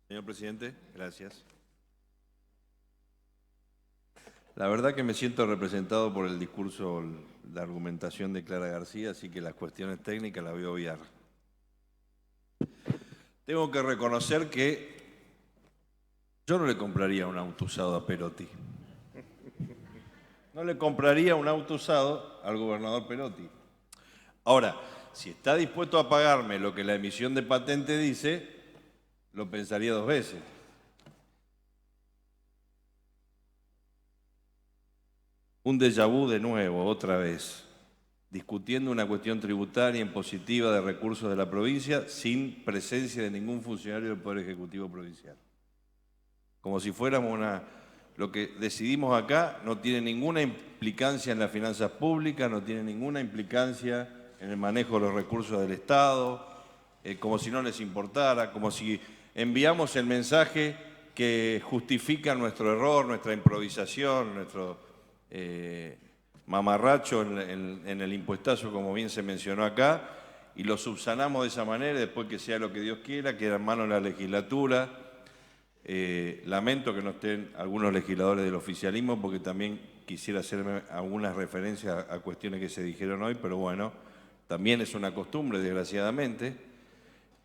Señor presidente, gracias. La verdad que me siento representado por el discurso, la argumentación de Clara García, así que las cuestiones técnicas las voy a obviar. Tengo que reconocer que yo no le compraría un auto usado a Perotti. No le compraría un auto usado al gobernador Perotti. Ahora, si está dispuesto a pagarme lo que la emisión de patente dice, lo pensaría dos veces. Un déjà vu de nuevo, otra vez, discutiendo una cuestión tributaria impositiva de recursos de la provincia sin presencia de ningún funcionario del Poder Ejecutivo Provincial. Como si fuéramos lo que decidimos acá no tiene ninguna implicancia en las finanzas públicas, no tiene ninguna implicancia en el manejo de los recursos del Estado, como si no les importara, como si enviamos el mensaje que justifica nuestro error, nuestra improvisación, nuestro mamarracho en el impuestazo, como bien se mencionó acá, y lo subsanamos de esa manera, después que sea lo que Dios quiera, queda en manos de la legislatura. Lamento que no estén algunos legisladores del oficialismo, porque también quisiera hacerme algunas referencias a cuestiones que se dijeron hoy, pero bueno, también es una costumbre, desgraciadamente,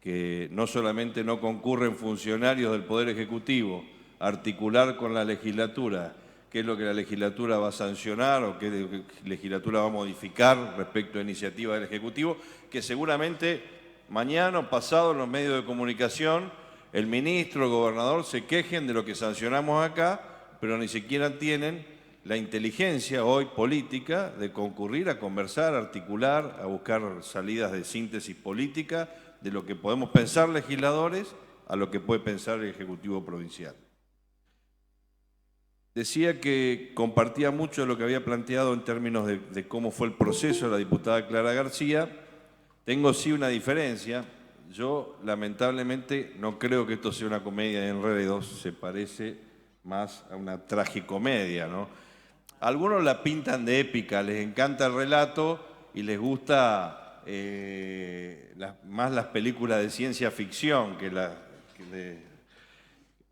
que no solamente no concurren funcionarios del Poder Ejecutivo a articular con la legislatura qué es lo que la legislatura va a sancionar o qué la legislatura va a modificar respecto a iniciativas del Ejecutivo, que seguramente mañana o pasado en los medios de comunicación el ministro, el gobernador se quejen de lo que sancionamos acá, pero ni siquiera tienen la inteligencia hoy política de concurrir a conversar, a articular, a buscar salidas de síntesis política de lo que podemos pensar legisladores a lo que puede pensar el Ejecutivo Provincial. Decía que compartía mucho de lo que había planteado en términos de cómo fue el proceso de la diputada Clara García. Tengo sí una diferencia. Yo, lamentablemente, no creo que esto sea una comedia de enredos, se parece más a una tragicomedia, ¿no? Algunos la pintan de épica, les encanta el relato y les gusta más las películas de ciencia ficción que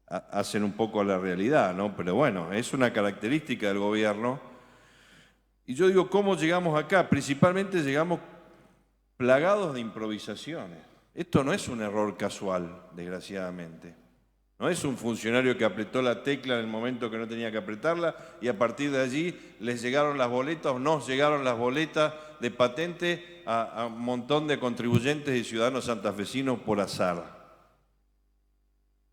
hacen un poco a la realidad, ¿no? Pero bueno, es una característica del gobierno. Y yo digo, ¿cómo llegamos acá? Principalmente llegamos plagados de improvisaciones. Esto no es un error casual, desgraciadamente. No es un funcionario que apretó la tecla en el momento que no tenía que apretarla y a partir de allí les llegaron las boletas o no llegaron las boletas de patente a un montón de contribuyentes y ciudadanos santafesinos por azar.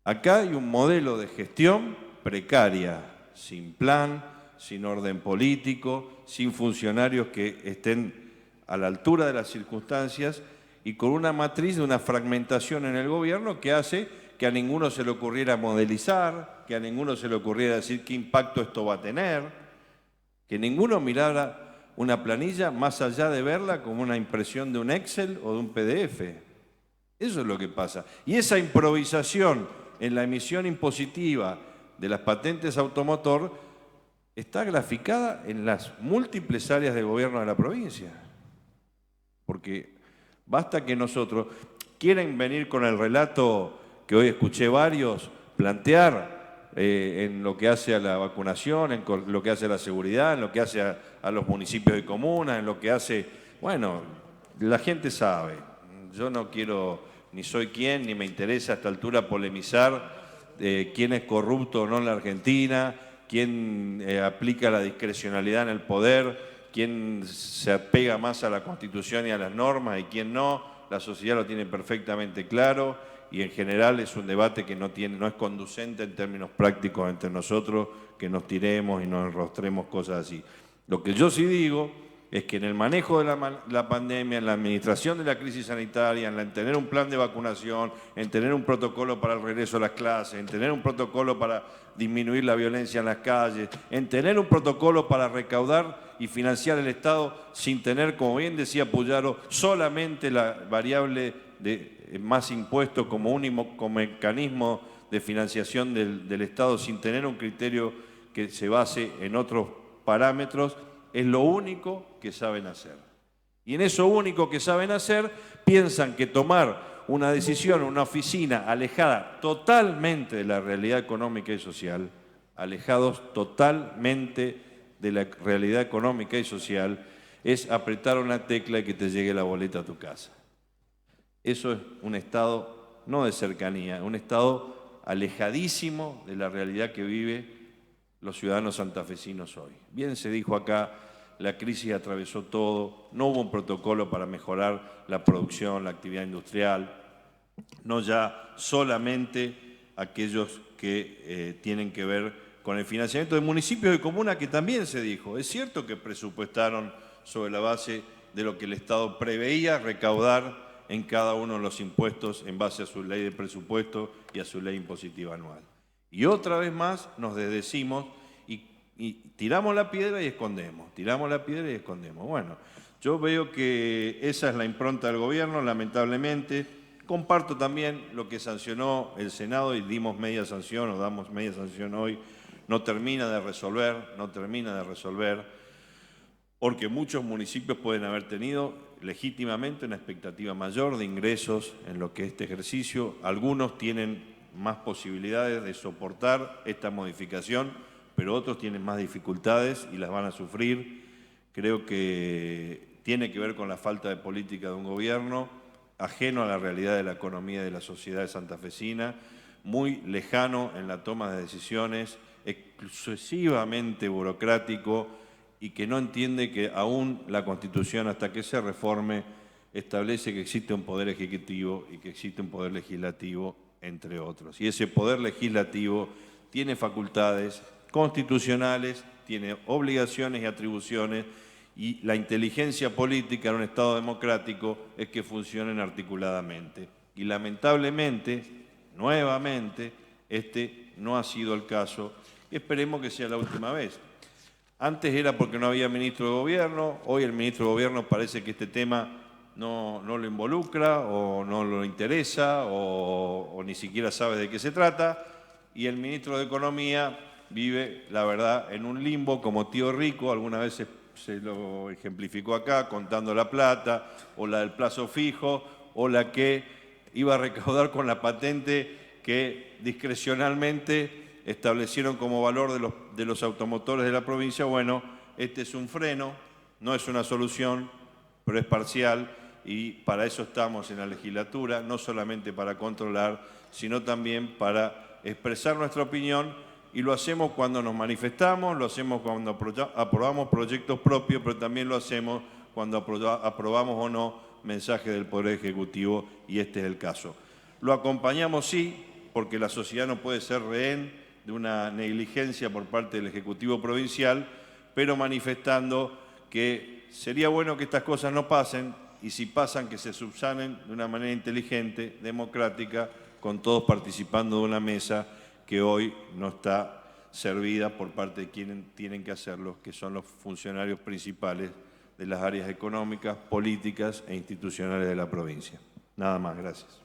Acá hay un modelo de gestión precaria, sin plan, sin orden político, sin funcionarios que estén a la altura de las circunstancias y con una matriz de una fragmentación en el gobierno que hace que a ninguno se le ocurriera modelizar, que a ninguno se le ocurriera decir qué impacto esto va a tener, que ninguno mirara una planilla más allá de verla como una impresión de un Excel o de un PDF. Eso es lo que pasa. Y esa improvisación en la emisión impositiva de las patentes automotor está graficada en las múltiples áreas de gobierno de la provincia. Porque basta que nosotros quieren venir con el relato que hoy escuché varios plantear en lo que hace a la vacunación, en lo que hace a la seguridad, en lo que hace a los municipios de comunas, en lo que hace... Bueno, la gente sabe. Yo no quiero, ni soy quien, ni me interesa a esta altura polemizar quién es corrupto o no en la Argentina, quién aplica la discrecionalidad en el poder, quién se apega más a la Constitución y a las normas y quién no. La sociedad lo tiene perfectamente claro y en general es un debate que no es conducente en términos prácticos entre nosotros, que nos tiremos y nos enrostremos cosas así. Lo que yo sí digo es que en el manejo de la pandemia, en la administración de la crisis sanitaria, en tener un plan de vacunación, en tener un protocolo para el regreso a las clases, en tener un protocolo para disminuir la violencia en las calles, en tener un protocolo para recaudar y financiar el Estado sin tener, como bien decía Puyaro, solamente la variable de más impuestos como único mecanismo de financiación del Estado, sin tener un criterio que se base en otros parámetros, es lo único que saben hacer. Y en eso único que saben hacer, piensan que tomar una decisión, una oficina alejada totalmente de la realidad económica y social, alejados totalmente de la realidad económica y social, es apretar una tecla y que te llegue la boleta a tu casa. Eso es un Estado no de cercanía, un Estado alejadísimo de la realidad que viven los ciudadanos santafesinos hoy. Bien se dijo acá, la crisis atravesó todo, no hubo un protocolo para mejorar la producción, la actividad industrial, no ya solamente aquellos que tienen que ver con el financiamiento de municipios y comunas, que también se dijo. Es cierto que presupuestaron sobre la base de lo que el Estado preveía recaudar en cada uno de los impuestos en base a su ley de presupuesto y a su ley impositiva anual. Y otra vez más nos desdecimos y tiramos la piedra y escondemos, tiramos la piedra y escondemos. Bueno, yo veo que esa es la impronta del gobierno, lamentablemente. Comparto también lo que sancionó el Senado y dimos media sanción o damos media sanción hoy. No termina de resolver, porque muchos municipios pueden haber tenido legítimamente una expectativa mayor de ingresos en lo que es este ejercicio. Algunos tienen más posibilidades de soportar esta modificación, pero otros tienen más dificultades y las van a sufrir. Creo que tiene que ver con la falta de política de un gobierno ajeno a la realidad de la economía y de la sociedad santafesina, muy lejano en la toma de decisiones, excesivamente burocrático y que no entiende que aún la Constitución, hasta que se reforme, establece que existe un poder ejecutivo y que existe un poder legislativo, entre otros. Y ese poder legislativo tiene facultades constitucionales, tiene obligaciones y atribuciones, y la inteligencia política en un Estado democrático es que funcionen articuladamente. Y lamentablemente, nuevamente, este no ha sido el caso. Esperemos que sea la última vez. Antes era porque no había ministro de Gobierno, hoy el ministro de Gobierno parece que este tema no lo involucra o no lo interesa o ni siquiera sabe de qué se trata, y el ministro de Economía vive, la verdad, en un limbo como tío rico. Algunas veces se lo ejemplificó acá contando la plata, o la del plazo fijo, o la que iba a recaudar con la patente que discrecionalmente establecieron como valor de los automotores de la provincia. Bueno, este es un freno, no es una solución, pero es parcial, y para eso estamos en la legislatura, no solamente para controlar, sino también para expresar nuestra opinión, y lo hacemos cuando nos manifestamos, lo hacemos cuando aprobamos proyectos propios, pero también lo hacemos cuando aprobamos o no mensajes del Poder Ejecutivo, y este es el caso. Lo acompañamos, sí, porque la sociedad no puede ser rehén de una negligencia por parte del Ejecutivo Provincial, pero manifestando que sería bueno que estas cosas no pasen, y si pasan, que se subsanen de una manera inteligente, democrática, con todos participando de una mesa que hoy no está servida por parte de quienes tienen que hacerlo, que son los funcionarios principales de las áreas económicas, políticas e institucionales de la provincia. Nada más, gracias.